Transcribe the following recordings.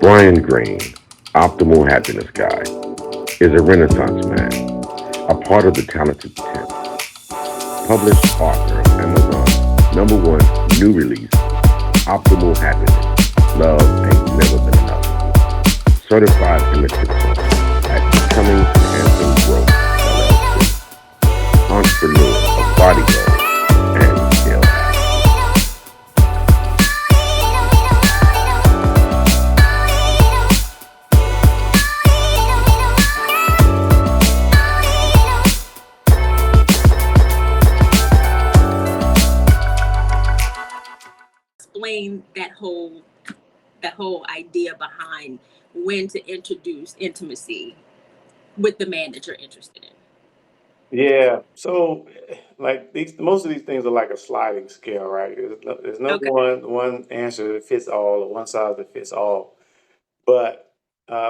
Brian Greene, Optimal Happiness Guy, is a Renaissance man, a part of the Talented 10, published author of Amazon's number one new release, Optimal Happiness, Love Ain't Never Been Enough, certified holistic coach at Becoming Enhancing Growth, LLC, entrepreneur of Body Goals and Scale Hacks. Explain that whole idea behind when to introduce intimacy with the man that you're interested in. Yeah. So, like most of these things are like a sliding scale, right? There's no Okay. one answer that fits all or one size that fits all. But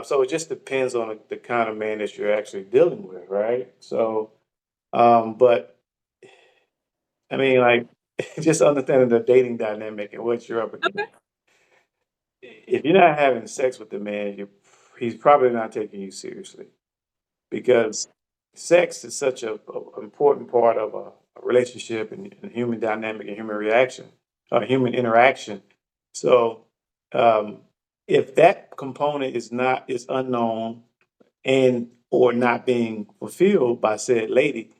so it just depends on the kind of man that you're actually dealing with, right? So, but I mean, like, just understanding the dating dynamic and what you're up Okay. against. If you're not having sex with the man, he's probably not taking you seriously because sex is such a important part of a relationship and human dynamic and human reaction, human interaction. So, um, if that component is unknown and or not being fulfilled by said lady,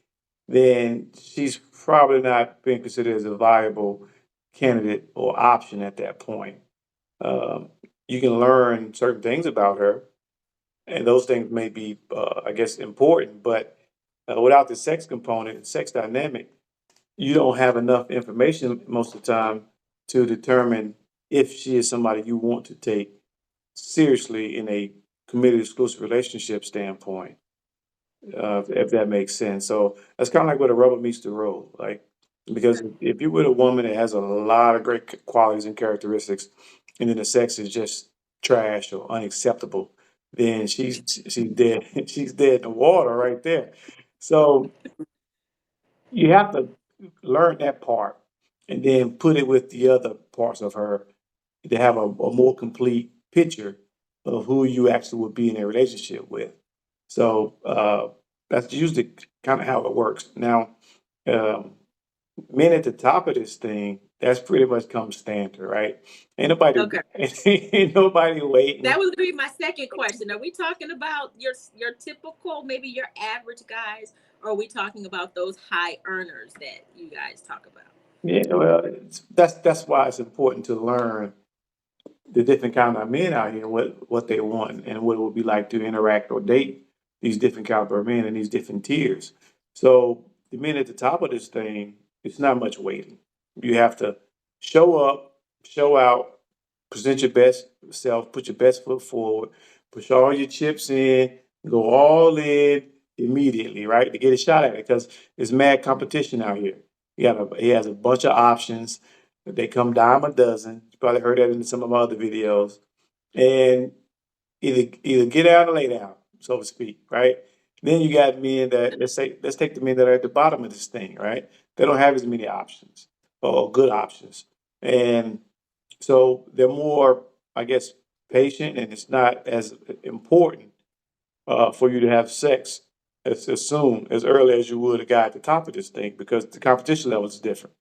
then she's probably not being considered as a viable candidate or option at that point. Um, you can learn certain things about her, and those things may be, I guess, important. But without the sex component, sex dynamic, you don't have enough information most of the time to determine if she is somebody you want to take seriously in a committed exclusive relationship standpoint, if that makes sense. So that's kind of like where the rubber meets the road. Like, because if you're with a woman that has a lot of great qualities and characteristics, and then the sex is just trash or unacceptable, then she's dead. She's dead in the water right there. So you have to learn that part and then put it with the other parts of her to have a more complete picture of who you actually would be in a relationship with. So that's usually kind of how it works. Now, um, men at the top of this thing, that's pretty much comes standard, right? Ain't nobody, Okay. ain't nobody That waiting. was gonna be my second question. Are we talking about your typical, maybe your average guys, or are we talking about those high earners that you guys talk about? Yeah, well, that's why it's important to learn the different kind of men out here, what they want, and what it would be like to interact or date these different caliber of men in these different tiers. So the men at the top of this thing, it's not much waiting. You have to show up, show out, present your best self, put your best foot forward, push all your chips in, go all in immediately, right? To get a shot at it because there's mad competition out here. He has a bunch of options. They come dime a dozen. You probably heard that in some of my other videos. And either get out or lay down, so to speak, right? Then you got men that let's take the men that are at the bottom of this thing, right? They don't have as many options or good options. And so they're more, I guess, patient and it's not as important for you to have sex as soon, as early as you would a guy at the top of this thing because the competition level is different.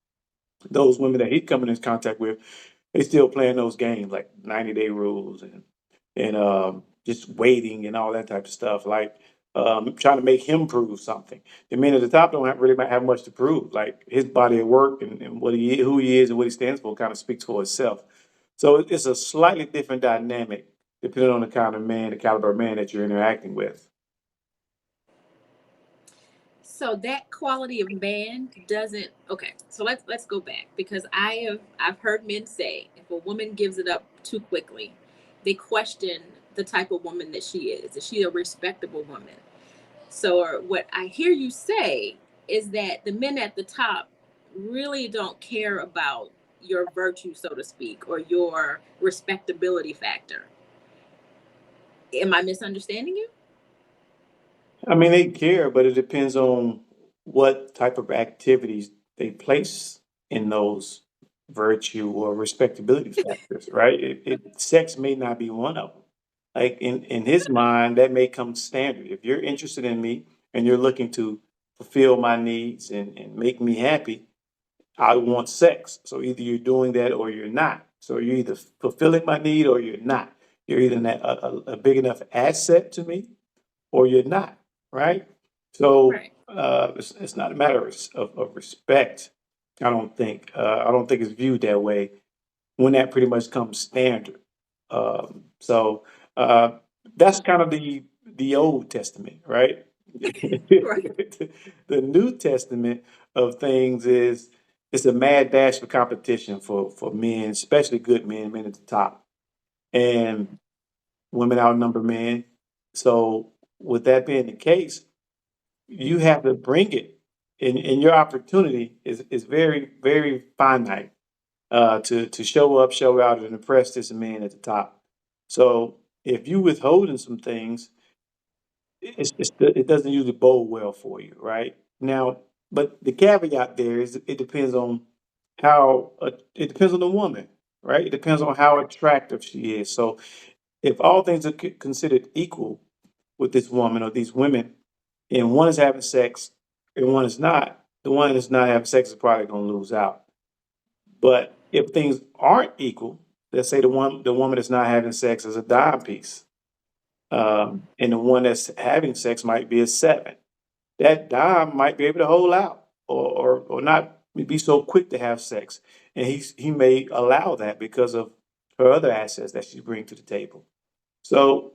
Those women that he's coming in contact with, they still playing those games like 90-day rules and just waiting and all that type of stuff. Like trying to make him prove something. The men at the top don't really have much to prove. Like his body of work and who he is and what he stands for kind of speaks for itself. So it's a slightly different dynamic depending on the kind of man, the caliber of man that you're interacting with. So that quality of man doesn't. Okay, so let's go back because I've heard men say if a woman gives it up too quickly, they question the type of woman that she is. Is she a respectable woman? So what I hear you say is that the men at the top really don't care about your virtue, so to speak, or your respectability factor. Am I misunderstanding you? I mean, they care, but it depends on what type of activities they place in those virtue or respectability factors, right? Sex may not be one of them. Like in his mind, that may come standard. If you're interested in me and you're looking to fulfill my needs and make me happy, I want sex. So either you're doing that or you're not. So you're either fulfilling my need or you're not. You're either a big enough asset to me or you're not, right? So Right. it's not a matter of respect. I don't think it's viewed that way when that pretty much comes standard. So uh, that's kind of the Old Testament, right? Right. The New Testament of things is it's a mad dash for competition for men, especially good men, men at the top, and women outnumber men. So with that being the case, you have to bring it, and your opportunity is very finite to show up, show out, and impress this man at the top. So if you withholding some things, it doesn't usually bode well for you, right? Now, but the caveat there is it depends on how it depends on the woman, right? It depends on how attractive she is. So if all things are considered equal with this woman or these women, and one is having sex and one is not, the one that's not having sex is probably going to lose out. But if things aren't equal, let's say the woman that's not having sex is a dime piece, and the one that's having sex might be a seven. That dime might be able to hold out, or not be so quick to have sex, and he may allow that because of her other assets that she brings to the table. So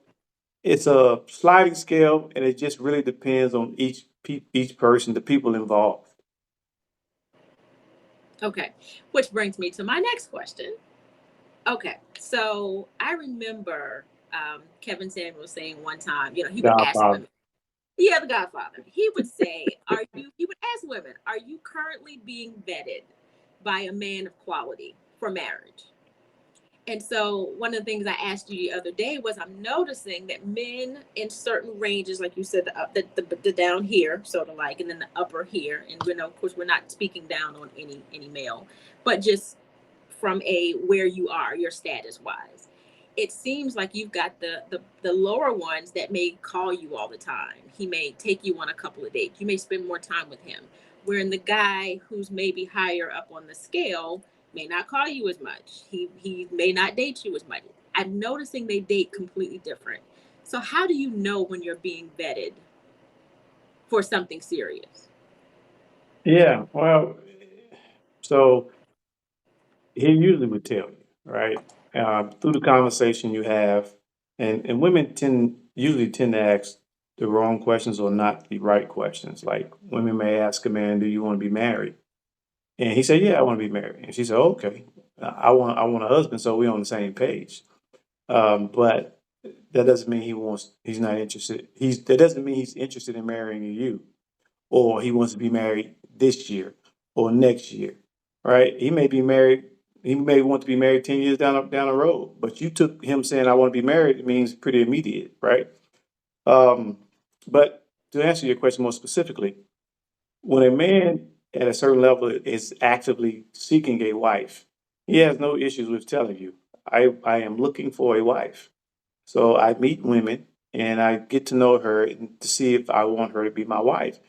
it's a sliding scale, and it just really depends on each person, the people involved. Okay. Which brings me to my next question. Okay. So I remember Kevin Samuel saying one time, he would ask Godfather. women, yeah, the Godfather, he would say, he would ask women, are you currently being vetted by a man of quality for marriage? And so one of the things I asked you the other day was I'm noticing that men in certain ranges, like you said, the down here, sort of like, and then the upper here, and of course, we're not speaking down on any male, but just from a where you are, your status wise. It seems like you've got the lower ones that may call you all the time. He may take you on a couple of dates. You may spend more time with him. Wherein the guy who's maybe higher up on the scale may not call you as much. He may not date you as much. I'm noticing they date completely different. So how do you know when you're being vetted for something serious? Yeah, well, so he usually would tell you, right? Through the conversation you have, and women usually tend to ask the wrong questions or not the right questions. Like women may ask a man, "Do you want to be married?" And he said, "Yeah, I want to be married." And she said, "Okay, I want a husband, so we're on the same page." But that doesn't mean he's not interested. That doesn't mean he's interested in marrying you, or he wants to be married this year or next year, right? He may be married. He may want to be married 10 years down the road. But you took him saying, "I want to be married." It means pretty immediate, right? Um, but to answer your question more specifically, when a man at a certain level is actively seeking a wife, he has no issues with telling you, I am looking for a wife. So I meet women and I get to know her to see if I want her to be my wife.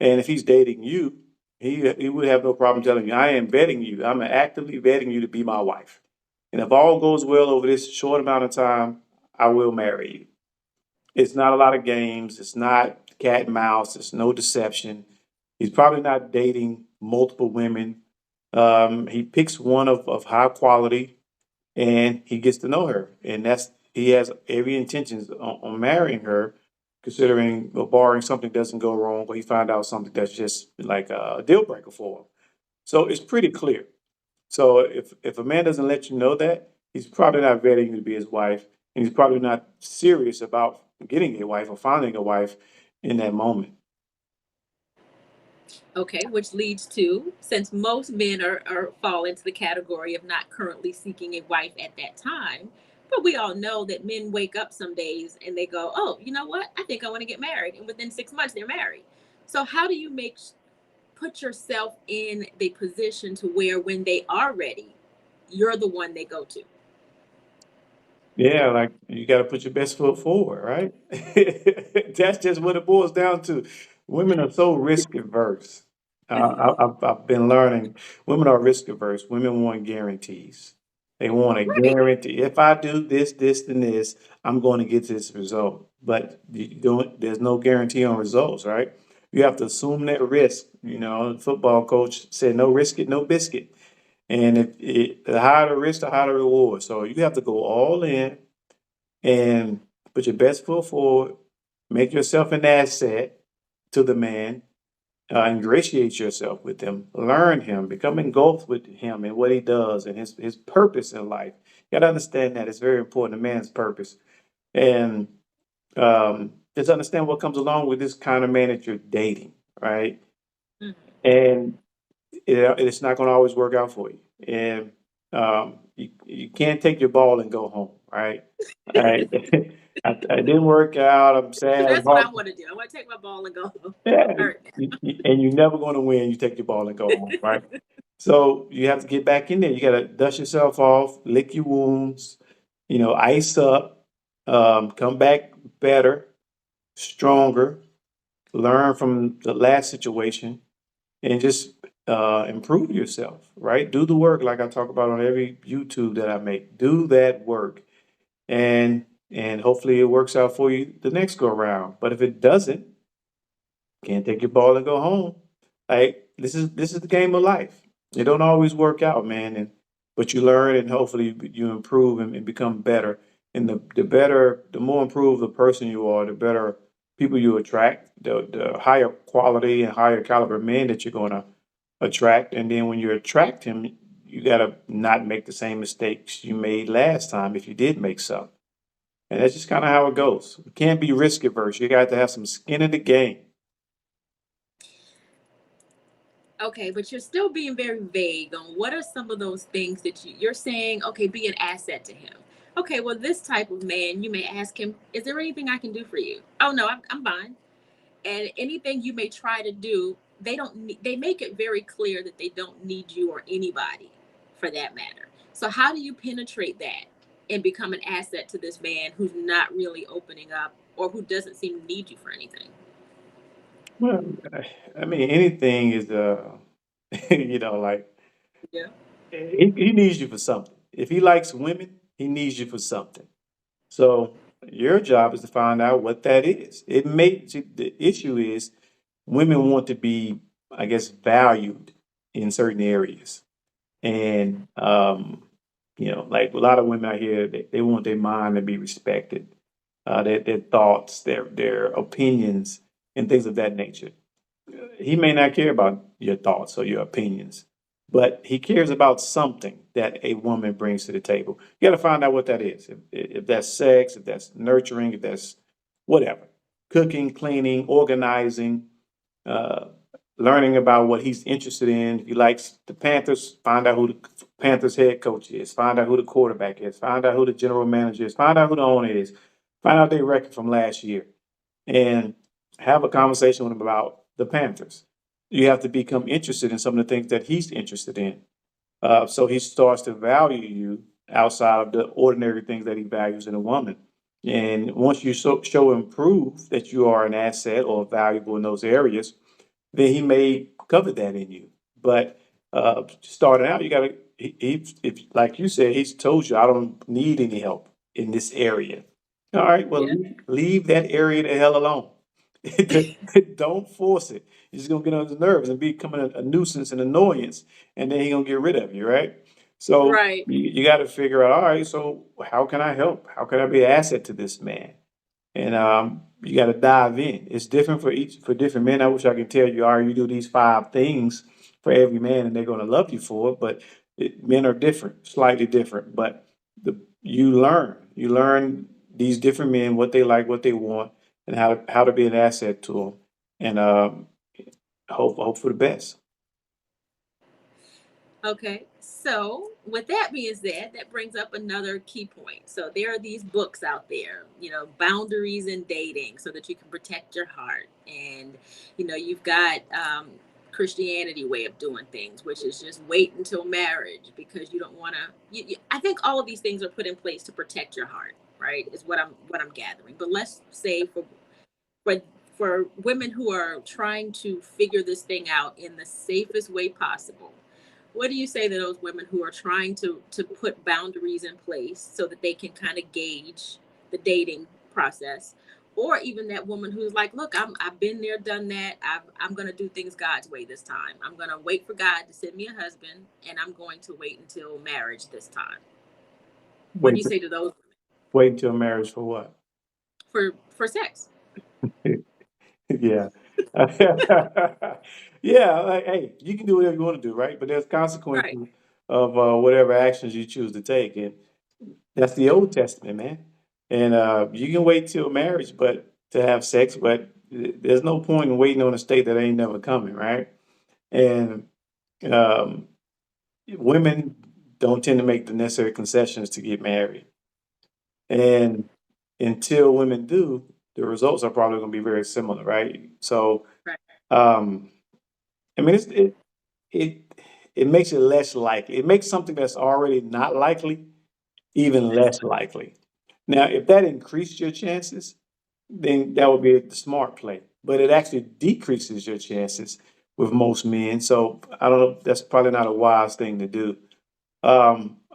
And if he's dating you, he would have no problem telling you, I am vetting you. I'm actively vetting you to be my wife. And if all goes well over this short amount of time, I will marry you. It's not a lot of games. It's not cat and mouse. It's no deception. He's probably not dating multiple women. He picks one of high quality and he gets to know her. And he has every intentions on marrying her, considering or barring something doesn't go wrong or he find out something that's just like a deal breaker for him. So it's pretty clear. So if a man doesn't let you know that, he's probably not vetting you to be his wife, and he's probably not serious about getting a wife or finding a wife in that moment. Okay, which leads to, since most men are fall into the category of not currently seeking a wife at that time, but we all know that men wake up some days and they go, oh, you know what? I think I want to get married. And within 6 months, they're married. So how do you put yourself in the position to where when they are ready, you're the one they go to? Yeah, like you got to put your best foot forward, right? That's just what it boils down to. Women are so risk averse. I've been learning women are risk averse. Women want guarantees. They want a Right. guarantee. If I do this, this, and this, I'm going to get this result. But you don't, there's no guarantee on results, right? You have to assume that risk. You know, the football coach said, "No risk it, no biscuit." And the higher the risk, the higher the reward. So you have to go all in and put your best foot forward, make yourself an asset to the man, ingratiate yourself with him, learn him, become engulfed with him and what he does and his purpose in life. You got to understand that it's very important, a man's purpose. And just understand what comes along with this kind of man that you're dating, right? Mhm. And it's not going to always work out for you. And you can't take your ball and go home, right? I, I didn't work out. I'm sad. I'm That's what I heart. want to do. I want to take my ball and go home. Yeah, I'm hurt and you're never going to win. You take your ball and go home, right? So you have to get back in there. You got to dust yourself off, lick your wounds, ice up, come back better, stronger, learn from the last situation, and just improve yourself, right? Do the work like I talk about on every YouTube that I make. Do that work, and hopefully it works out for you the next go around. But if it doesn't, can't take your ball and go home. Like this is the game of life. It don't always work out, man, and but you learn and hopefully you improve and become better. And the better, the more improved the person you are, the better people you attract, the higher quality and higher caliber men that you're gonna attract. And then when you attract him, you gotta not make the same mistakes you made last time if you did make some. And that's just kind of how it goes. You can't be risk averse. You got to have some skin in the game. Okay, but you're still being very vague on what are some of those things that you're saying, okay, be an asset to him. Okay, well, this type of man, you may ask him, is there anything I can do for you? Oh, no, I'm fine. And anything you may try to do, they make it very clear that they don't need you or anybody for that matter. So, how do you penetrate that and become an asset to this man who's not really opening up or who doesn't seem to need you for anything? Well, I mean, anything is, like Yeah. he needs you for something. If he likes women, he needs you for something. So your job is to find out what that is. See, the issue is women want to be, I guess, valued in certain areas. And, like a lot of women out here, they want their mind to be respected, their thoughts, their opinions, and things of that nature. He may not care about your thoughts or your opinions, but he cares about something that a woman brings to the table. You got to find out what that is. If that's sex, if that's nurturing, if that's whatever, cooking, cleaning, organizing, uh, learning about what he's interested in. If he likes the Panthers, find out who the Panthers head coach is. Find out who the quarterback is. Find out who the general manager is. Find out who the owner is. Find out their record from last year and have a conversation with him about the Panthers. You have to become interested in some of the things that he's interested in. So he starts to value you outside of the ordinary things that he values in a woman. And once you show and prove that you are an asset or valuable in those areas, then he may cover that in you. But starting out, you got to, if like you said, he's told you, I don't need any help in this area. All right, well, Yeah. leave that area the hell alone. Don't force it. You're just gonna get on his nerves and becoming a nuisance and annoyance, and then he's gonna get rid of you, right? So Right. you got to figure out, all right, so how can I help? How can I be an asset to this man? And you got to dive in. It's different for different men. I wish I could tell you, all right, you do these 5 things for every man, and they're going to love you for it. But men are different, slightly different. But you learn these different men what they like, what they want, and how to be an asset to them, and hope for the best. Okay, so with that being said, that brings up another key point. So there are these books out there, boundaries in dating so that you can protect your heart. And, you've got Christianity way of doing things, which is just wait until marriage because you don't want to. I think all of these things are put in place to protect your heart, right? Is what I'm gathering. But let's say for for women who are trying to figure this thing out in the safest way possible, what do you say to those women who are trying to put boundaries in place so that they can kind of gauge the dating process, or even that woman who's like, look, I've been there, done that. I'm going to do things God's way this time. I'm going to wait for God to send me a husband, and I'm going to wait until marriage this time. What do Wait, you say to those wait until marriage for what? for sex? Yeah. Yeah, like, hey, you can do whatever you want to do, right? But there's Right. consequences of whatever actions you choose to take. And that's the Old Testament, man. And you can wait till marriage, but to have sex, but there's no point in waiting on a state that ain't never coming, right? And um, women don't tend to make the necessary concessions to get married. And until women do, the results are probably going to be very similar, right? So, Right. um, I mean, it it makes it less likely. It makes something that's already not likely even less likely. Now, if that increased your chances, then that would be the smart play. But it actually decreases your chances with most men. So I don't know. That's probably not a wise thing to do.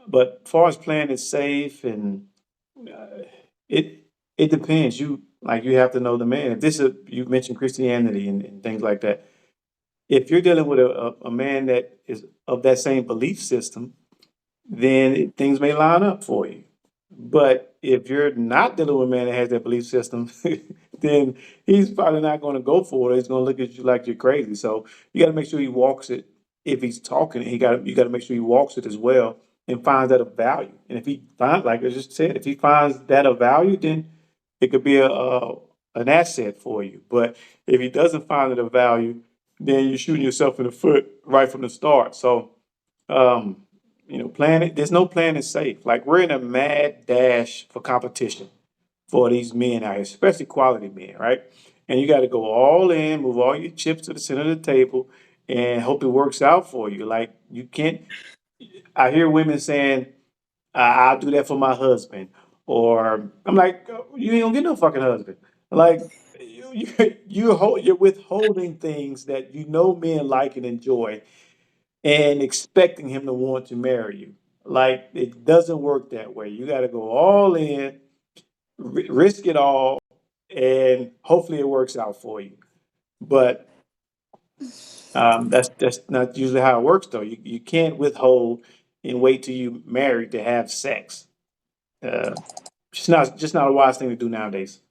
But as far as playing it safe and uh, it it depends. You have to know the man. If this is you mentioned Christianity and things like that. If you're dealing with a man that is of that same belief system, then things may line up for you. But if you're not dealing with a man that has that belief system, then he's probably not going to go for it. He's going to look at you like you're crazy. So you got to make sure he walks it. If he's talking, you got to make sure he walks it as well and finds that of value. And if he finds, like I just said, if he finds that of value, then it could be an asset for you. But if he doesn't find it of value, then you're shooting yourself in the foot right from the start. So um, planning, there's no plan is safe. Like we're in a mad dash for competition for these men out here, especially quality men, right? And you got to go all in, move all your chips to the center of the table, and hope it works out for you. Like you can't. I hear women saying, "I'll do that for my husband," or I'm like, "You ain't gonna get no fucking husband." Like you're withholding things that you know men like and enjoy and expecting him to want to marry you. Like it doesn't work that way. You got to go all in, risk it all, and hopefully it works out for you. But that's not usually how it works, though. You can't withhold and wait till you married to have sex. Uh, just not a wise thing to do nowadays.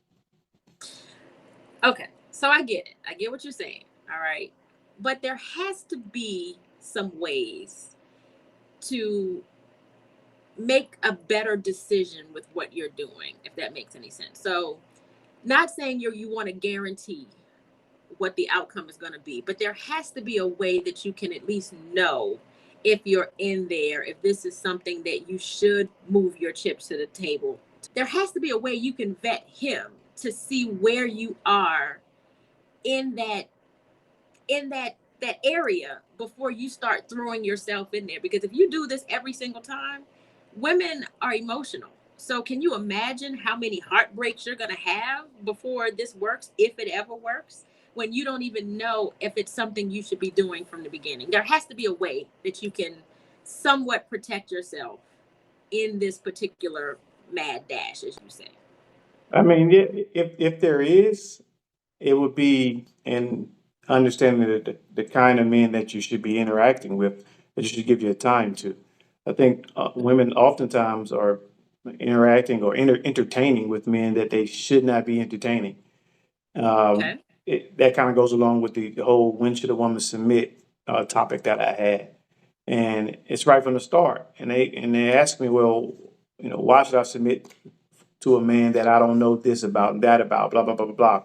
Okay, so I get it. I get what you're saying. All right, but there has to be some ways to make a better decision with what you're doing, if that makes any sense. So, not saying you want to guarantee what the outcome is going to be, but there has to be a way that you can at least know if you're in there, if this is something that you should move your chips to the table. There has to be a way you can vet him to see where you are in that area before you start throwing yourself in there, because if you do this every single time, women are emotional. So can you imagine how many heartbreaks you're going to have before this works, if it ever works, when you don't even know if it's something you should be doing from the beginning? There has to be a way that you can somewhat protect yourself in this particular mad dash, as you say. I mean, yeah, if there is, it would be in understanding the kind of men that you should be interacting with, that you should give your time to. I think women oftentimes are interacting or entertaining with men that they should not be entertaining. Um, Okay. that kind of goes along with the whole "when should a woman submit" topic that I had, and it's right from the start. And they ask me, well, why should I submit to a man that I don't know this about and that about, blah blah blah blah blah.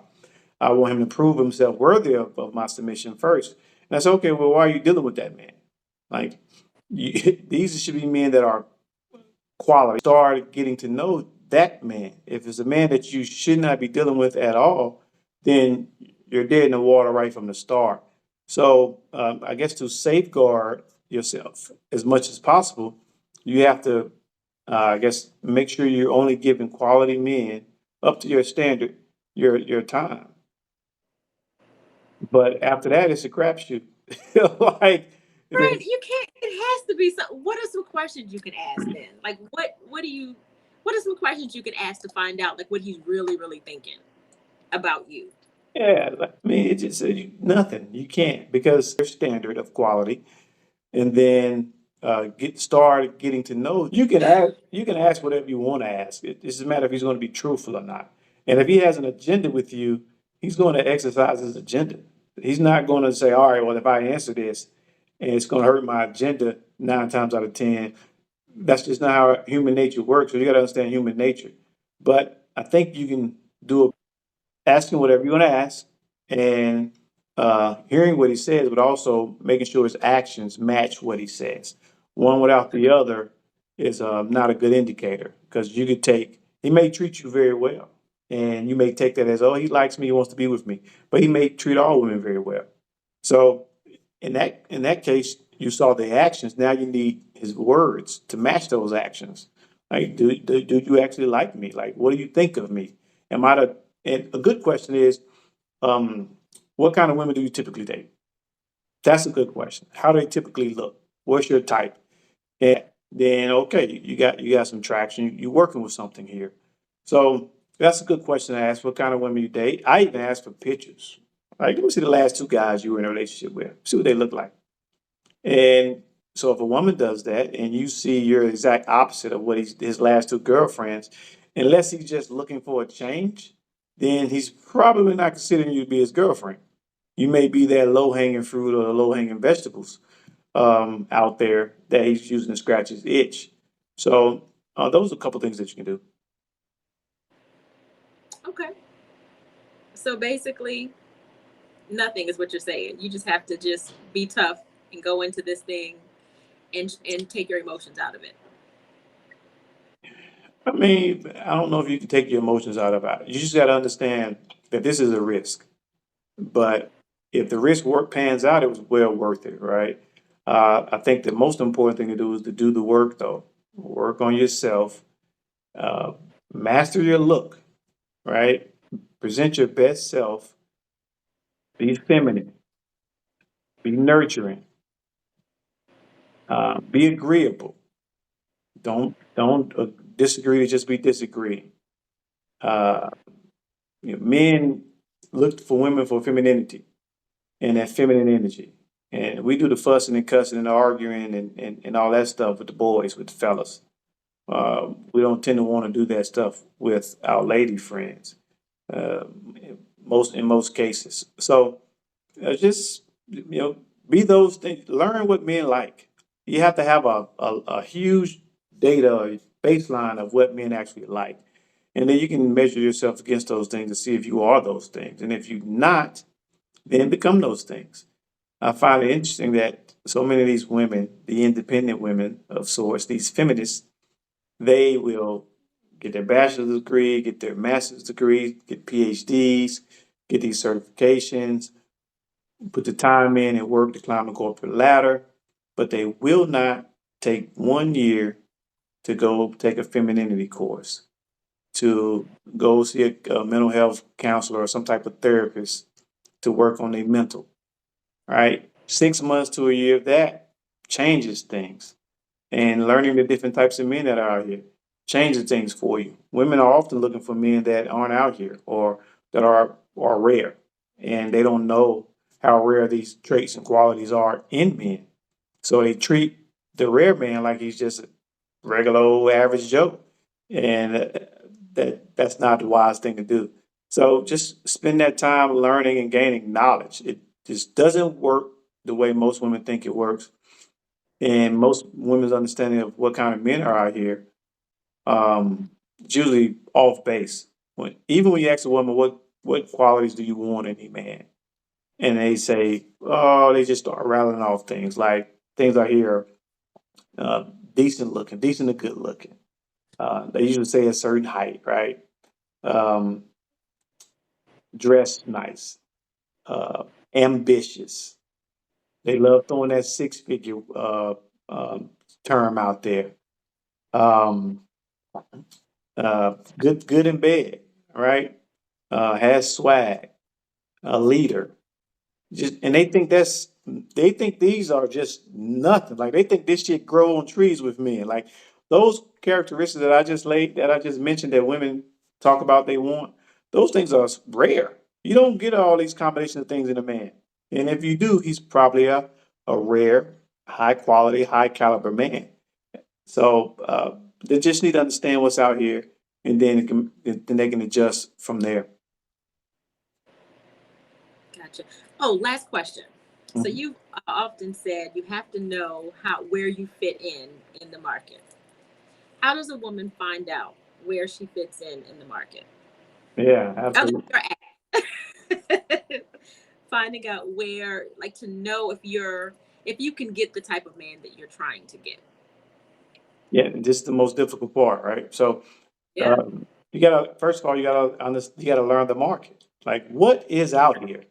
I want him to prove himself worthy of my submission first. And I said, okay, well, why are you dealing with that man? Like, these should be men that are quality. Start getting to know that man. If it's a man that you should not be dealing with at all, then you're dead in the water right from the start. So I guess to safeguard yourself as much as possible, you have to, I guess, make sure you're only giving quality men up to your standard your time. But after that, it's a crapshoot. Like, Right, the, you can't. It has to be some. What are some questions you can ask then? Like, what do you? What are some questions you can ask to find out like what he's really thinking about you? yeah, I mean, it's just nothing. You can't because their standard of quality, and then get started getting to know. You can ask whatever you want to ask. It doesn't matter if he's going to be truthful or not. And if he has an agenda with you, he's going to exercise his agenda. He's not going to say, "All right, well, if I answer this, and it's going to hurt my agenda 9 times out of 10." That's just not how human nature works. So you got to understand human nature. But I think you can do asking whatever you want to ask and hearing what he says, but also making sure his actions match what he says. One without the other is not a good indicator because you could take, he may treat you very well. And you may take that as, oh, he likes me, he wants to be with me. But he may treat all women very well. So in that case, you saw the actions. Now you need his words to match those actions. Like, do you actually like me? Like, what do you think of me? Am I the and a good question is, um, what kind of women do you typically date? That's a good question. How do they typically look? What's your type? And then, okay, you got some traction. You're working with something here. So that's a good question to ask. What kind of women you date? I even ask for pictures. Like, let me see the last two guys you were in a relationship with. See what they look like. And so if a woman does that and you see you're the exact opposite of what his last two girlfriends, unless he's just looking for a change, then he's probably not considering you to be his girlfriend. You may be that low hanging fruit or the low hanging vegetables out there that he's using to scratch his itch. So those are a couple things that you can do. Okay, so basically, nothing is what you're saying. You just have to just be tough and go into this thing and take your emotions out of it. I mean, I don't know if you can take your emotions out of it. You just got to understand that this is a risk. But if the risk work pans out, it was well worth it, right? I think the most important thing to do is to do the work, though. Work on yourself, uh, master your look, right? Present your best self, be feminine, be nurturing, be agreeable. Don't disagree to just be disagreeing. Uh, men look for women for femininity and that feminine energy. And we do the fussing and cussing and arguing and all that stuff with the boys, with the fellas. We don't tend to want to do that stuff with our lady friends, uh, in most cases. So just be those things. Learn what men like. You have to have a huge data baseline of what men actually like, and then you can measure yourself against those things to see if you are those things, and if you're not, then become those things. I find it interesting that so many of these women, the independent women of sorts, these feminists, they will get their bachelor's degree, get their master's degree, get PhDs, get these certifications, put the time in and work to climb the corporate ladder, but they will not take 1 year to go take a femininity course, to go see a mental health counselor or some type of therapist to work on their mental, right? 6 months to a year of that changes things. And learning the different types of men that are out here changes things for you. Women are often looking for men that aren't out here or that are rare. And they don't know how rare these traits and qualities are in men. So they treat the rare man like he's just a regular old average Joe. And that's not the wise thing to do. So just spend that time learning and gaining knowledge. It just doesn't work the way most women think it works. And most women's understanding of what kind of men are out here is usually off base. Even when you ask a woman what qualities do you want in a man, and they say, oh, they just start rattling off things like things I hear, uh, decent looking, decent to good looking. They usually say a certain height, right? Um, dress nice, uh, ambitious. They love throwing that six-figure term out there. Um, good in bed, right? Has swag, a leader. Just and they think these are just nothing. Like they think this shit grow on trees with men. Like those characteristics that I just mentioned that women talk about they want, those things are rare. You don't get all these combinations of things in a man. And if you do, he's probably a rare, high quality, high caliber man. So they just need to understand what's out here, and then they can adjust from there. Gotcha. Oh, last question. So Mhm. you've often said you have to know where you fit in the market. How does a woman find out where she fits in the market? Yeah, Other absolutely. than your ad. Finding out where, like, to know if you can get the type of man that you're trying to get. Yeah, this is the most difficult part, right? So Yeah. you gotta first of all you gotta learn the market. Like what is out here?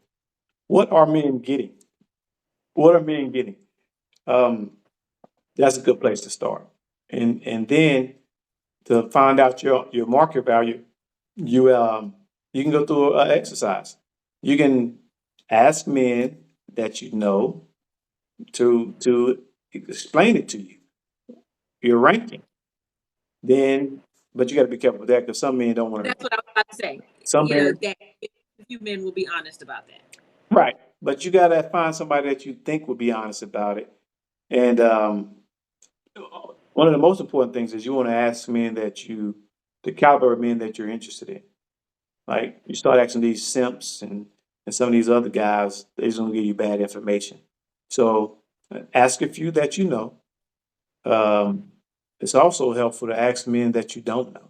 What are men getting? What are men getting? Um, that's a good place to start. And then to find out your market value, you you can go through an exercise. You can ask men that you know to explain it to you. Your ranking. Then, but you got to be careful with that because some men don't want That's to. what I was about to say. Some You know, men, that few men will be honest about that. right? But you got to find somebody that you think will be honest about it. And one of the most important things is you want to ask men the caliber of men that you're interested in. Like you start asking these simps and some of these other guys, they're just gonna give you bad information. So ask a few that you know. Um, it's also helpful to ask men that you don't know,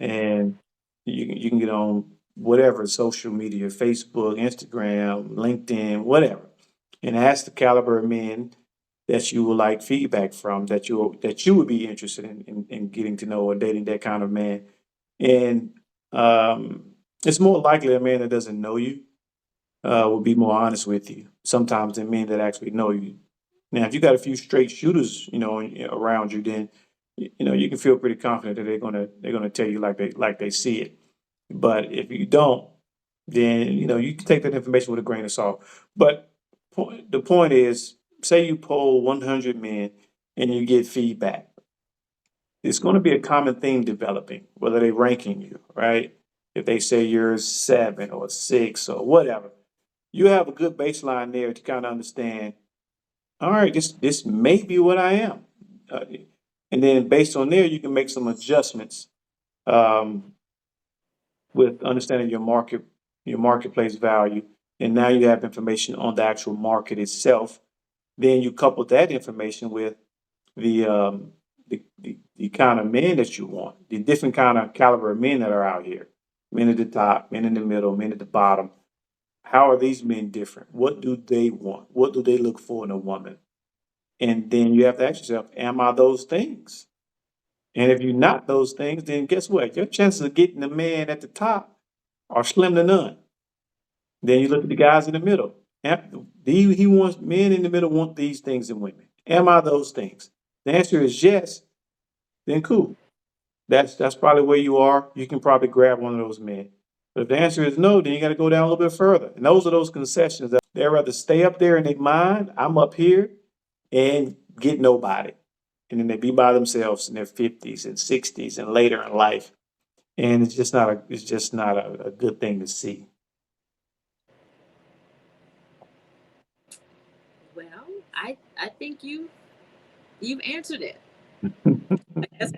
and you can get on whatever social media, Facebook, Instagram, LinkedIn, whatever, and ask the caliber of men that you would like feedback from, that you would be interested in getting to know or dating that kind of man. And it's more likely a man that doesn't know you will be more honest with you sometimes than men that actually know you. Now, if you got a few straight shooters, around you, then you can feel pretty confident that they're gonna tell you like they see it. But if you don't, then you can take that information with a grain of salt. But the point is, say you poll 100 men and you get feedback. It's going to be a common theme developing, whether they're ranking you, right? If they say you're 7 or 6 or whatever, you have a good baseline there to kind of understand. All right, this may be what I am, uh, and then based on there, you can make some adjustments um, with understanding your marketplace value, and now you have information on the actual market itself. Then you couple that information with the the kind of men that you want, the different kind of caliber of men that are out here, men at the top, men in the middle, men at the bottom. How are these men different? What do they want? What do they look for in a woman? And then you have to ask yourself, am I those things? And if you're not those things, then guess what? Your chances of getting the man at the top are slim to none. Then you look at the guys in the middle. He wants men in the middle want these things in women. Am I those things? The answer is yes. Then cool. That's probably where you are. You can probably grab one of those men. But if the answer is no, then you got to go down a little bit further. And those are those concessions that they'd rather stay up there in their mind. I'm up here and get nobody. And then they be by themselves in their 50s and 60s and later in life. And it's just not a good thing to see. Well, I think you've answered it. I guess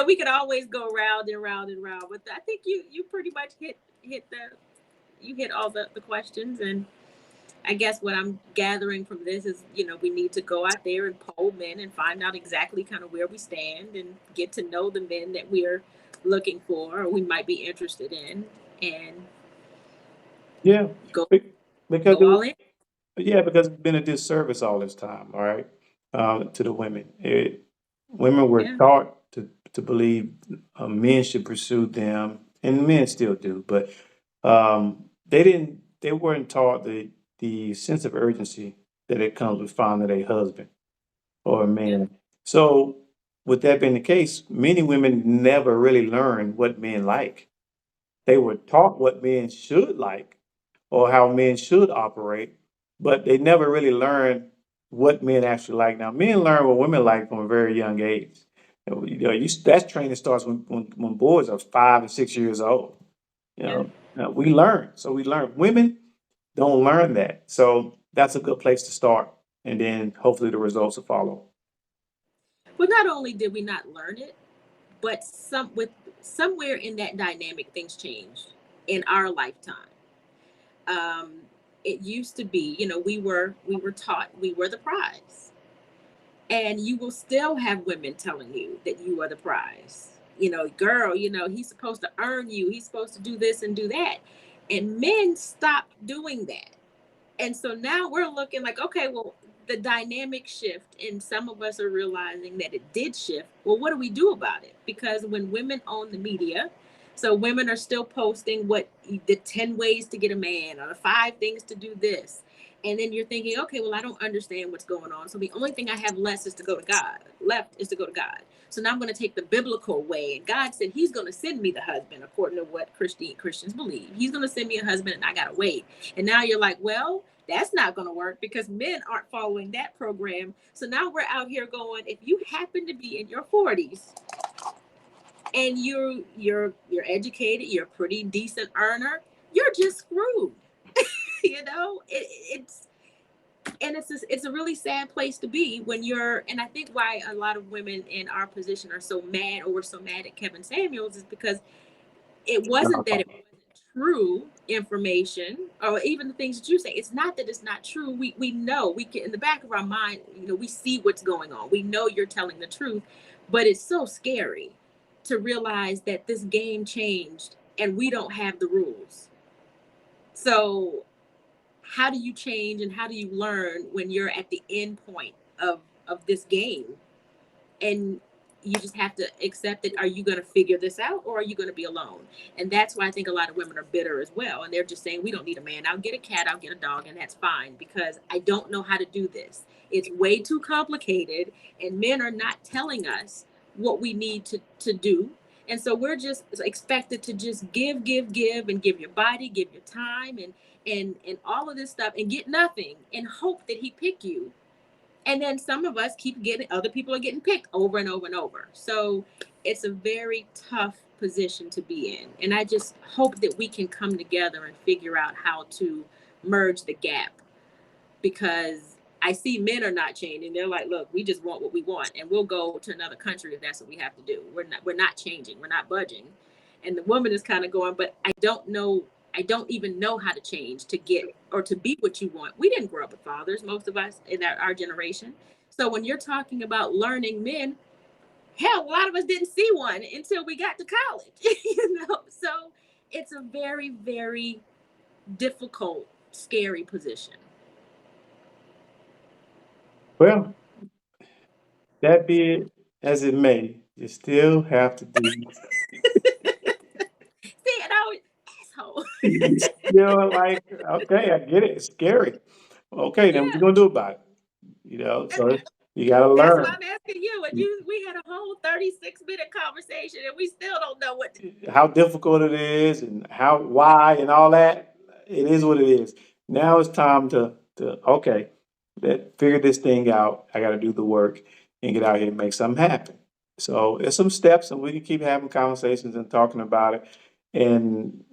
we could always go round and round and round, but I think you pretty much hit all the questions. And I guess what I'm gathering from this is, we need to go out there and poll men and find out exactly kind of where we stand and get to know the men that we're looking for or we might be interested in, and Yeah, go because go all in. because it's been a disservice all this time, all right, to the women. Women were Yeah. taught to believe men should pursue them, and men still do, but they didn't. they weren't taught the sense of urgency that it comes with finding a husband or a Yeah. man. So, with that being the case, many women never really learn what men like. They were taught what men should like or how men should operate, but they never really learned what men actually like. Now, men learn what women like from a very young age. That training starts when boys are 5 and 6 years old. You Yeah. know, we learn. So we learn. Women don't learn that. So that's a good place to start. And then hopefully the results will follow. Well, not only did we not learn it, but somewhere in that dynamic, things changed in our lifetime. Um, it used to be, we were taught we were the prize, and you will still have women telling you that you are the prize. Girl, he's supposed to earn you. He's supposed to do this and do that, and men stopped doing that. And so now we're looking like, okay, well, the dynamic shift, and some of us are realizing that it did shift. Well, what do we do about it? Because when women own the media, so women are still posting what the 10 ways to get a man or the 5 things to do this. And then you're thinking, okay, well, I don't understand what's going on. So the only thing I have left is to go to God. So now I'm going to take the biblical way. And God said he's going to send me the husband, according to what Christians believe. He's going to send me a husband, and I got to wait. And now you're like, well, that's not going to work because men aren't following that program. So now we're out here going, if you happen to be in your 40s and you're educated, you're a pretty decent earner, you're just screwed. It's it's a really sad place to be when you're, and I think why a lot of women in our position are so mad, or we're so mad at Kevin Samuels, is because it wasn't that it wasn't true information, or even the things that you say. It's not that it's not true. We know, we can, in the back of our mind, we see what's going on. We know you're telling the truth, but it's so scary to realize that this game changed and we don't have the rules. So how do you change and how do you learn when you're at the end point of this game, and you just have to accept it? Are you going to figure this out, or are you going to be alone? And that's why I think a lot of women are bitter as well, and they're just saying, we don't need a man. I'll get a cat, I'll get a dog, and that's fine, because I don't know how to do this. It's way too complicated, and men are not telling us what we need to do. And so we're just expected to just give, and give your body, give your time, and all of this stuff, and get nothing, and hope that he pick you. And then some of us keep getting, other people are getting picked over and over and over. So it's a very tough position to be in. And I just hope that we can come together and figure out how to merge the gap, because I see men are not changing. They're like, look, we just want what we want, and we'll go to another country if that's what we have to do. We're not changing. We're not budging. And the woman is kind of going, but I don't even know how to change to get or to be what you want. We didn't grow up with fathers, most of us in our generation. So when you're talking about learning men, hell, a lot of us didn't see one until we got to college. So it's a very, very difficult, scary position. Well, that be it as it may, you still have to do. See, and I was asshole. You still like, okay, I get it. It's scary. Okay, then what you Yeah. gonna do about it? So you gotta That's why learn I'm asking you. And we had a whole 36-minute conversation, and we still don't know what to. how difficult it is and why and all that. It is what it is. Now it's time to okay, figure this thing out. I got to do the work and get out here and make something happen. So it's some steps, and we can keep having conversations and talking about it, and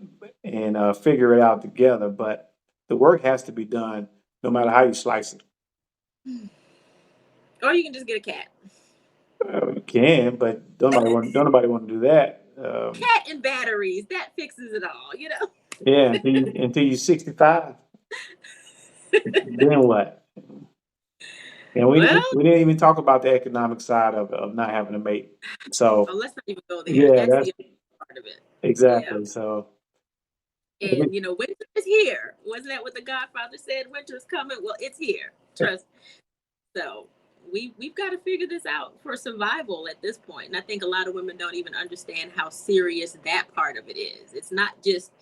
figure it out together. But the work has to be done, no matter how you slice it. Or you can just get a cat. You can, but don't nobody want to do that. Cat and batteries, that fixes it all. Yeah, until you're 65. Then what? And Well, we didn't even talk about the economic side of not having a mate. So let's not even go there. yeah, That's that's the other part of it. Yeah. exactly. So And winter is here. Wasn't that what the Godfather said? Winter is coming. Well, it's here. Trust. So we've got to figure this out for survival at this point. And I think a lot of women don't even understand how serious that part of it is. It's not just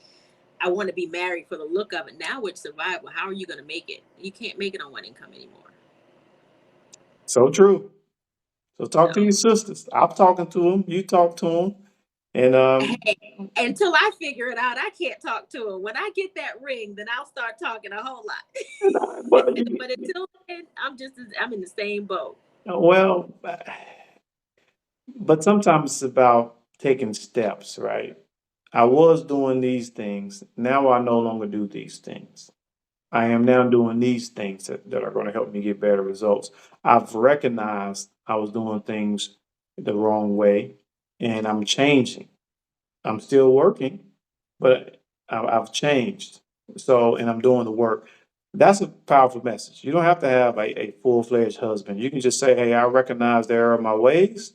I want to be married for the look of it. Now with survival, how are you going to make it? You can't make it on one income anymore. So true. So talk to So your sisters. I'm talking to them. You talk to them. And hey, until I figure it out, I can't talk to him. When I get that ring, then I'll start talking a whole lot. but But until then, I'm in the same boat. well, but sometimes it's about taking steps, right? I was doing these things. Now I no longer do these things. I am now doing these things that are going to help me get better results. I've recognized I was doing things the wrong way and I'm changing. I'm still working, but I've changed. So, and I'm doing the work. That's a powerful message. You don't have to have a full fledged husband. You can just say, hey, I recognize there are my ways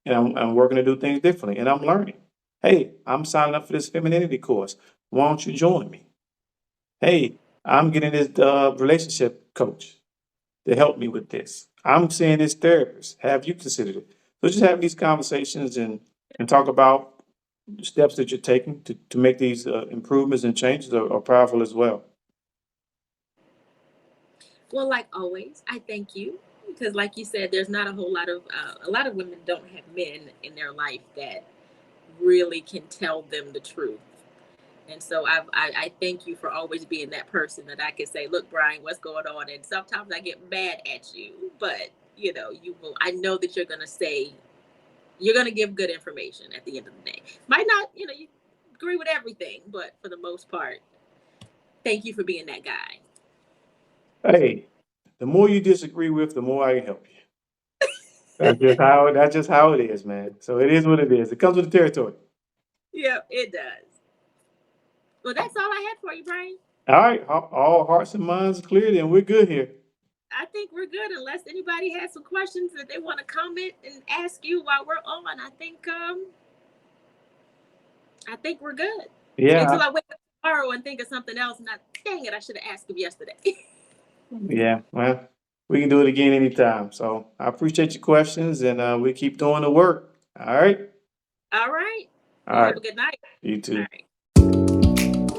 and I'm working to do things differently and I'm learning. Hey, I'm signing up for this femininity course. Why don't you join me? Hey, I'm getting this relationship coach to help me with this. I'm seeing this therapist. Have you considered it? So just have these conversations and talk about steps that you're taking to make these improvements and changes are powerful as well. Well, like always, I thank you because, like you said, there's not a lot of women don't have men in their life that really can tell them the truth. And so I thank you for always being that person that I can say, look, Brian, what's going on? And sometimes I get mad at you, but you will. I know that you're going to give good information at the end of the day. Might not, you agree with everything, but for the most part, thank you for being that guy. Hey, the more you disagree with, the more I can help you. That's just how it is, man. So it is what it is. It comes with the territory. Yep, it does. Well, that's all I had for you, Brian. All right, all hearts and minds clear, then we're good here. I think we're good unless anybody has some questions that they want to comment and ask you while we're on. I think we're good. Yeah, Until I wake up tomorrow and think of something else and dang it, I should have asked him yesterday. yeah. Well, we can do it again anytime. So I appreciate your questions, and we keep doing the work. All right. All right. All You right. have a good night. You All too. right.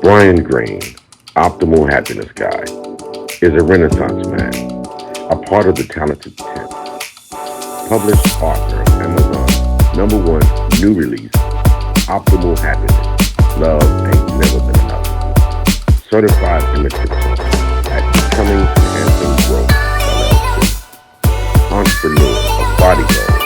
Brian Green, Optimal Happiness Guy, is a Renaissance man, a part of the Talented 10, published author of Amazon's #1 new release, Optimal Happiness, Love Ain't Never Been Enough, certified holistic coach at Becoming Handsome Growth, LLC, entrepreneur of Body Goals,